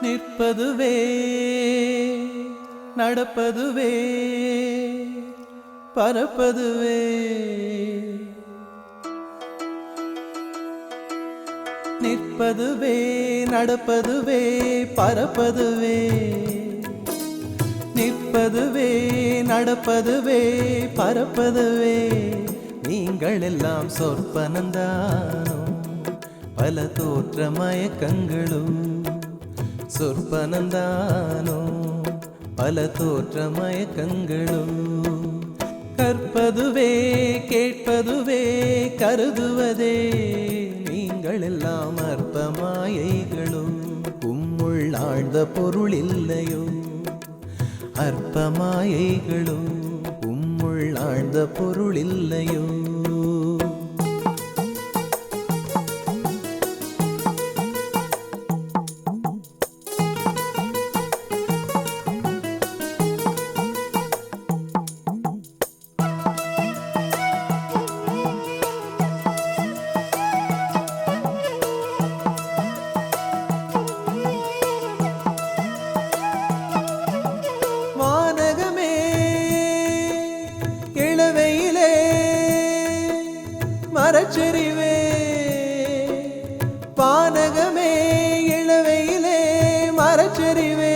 நிற்பதுவே நடப்பதுவே பறப்பதுவே நிற்பதுவே நடப்பதுவே பறப்பதுவே நிற்பதுவே நடப்பதுவே பறப்பதுவே நீங்கள் எல்லாம் சொற்பனந்தானோ பல தோற்ற மயக்கங்களும் சொற்பனந்தானோ பல தோற்ற மயக்கங்களும் கற்பதுவே கேட்பதுவே கருதுவதே நீங்கள் எல்லாம் அற்ப மாயைகளும் உம்முள் ஆழ்ந்த பொருள் இல்லையோ அற்ப மாயைகளும் உம்முள் ஆழ்ந்த பொருள் இல்லையோ மரச்செறிவே பானகமே இளவையிலே மரச்செறிவே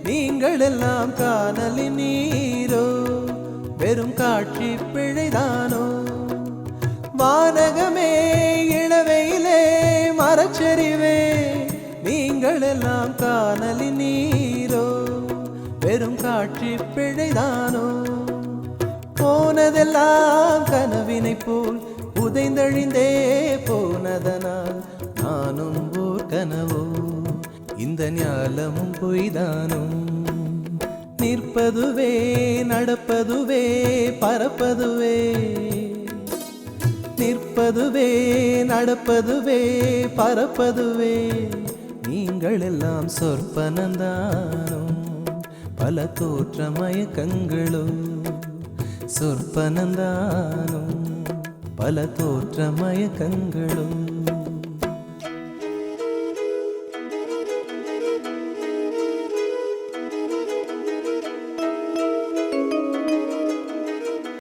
நீங்கள் எல்லாம் காணலின் நீரோ வெறும் காட்சி பிழைதானோ வானகமே இளவையிலே மரச்செறிவே நீங்கள் எல்லாம் காணலின் நீரோ வெறும் காட்சி பிழைதானோ போனதெல்லாம் கனவினை போல் உதைந்தழிந்தே போனதனால் நானும் ஓர் கனவோ இந்த ஞாலமும் பொய்தானோ நிற்பதுவே நடப்பதுவே பறப்பதுவே நிற்பதுவே நடப்பதுவே பறப்பதுவே நீங்கள் எல்லாம் சொற்பனந்தானோ பல தோற்ற மயக்கங்களும் சொற்பனந்தானோ பல தோற்ற மயக்கங்களும்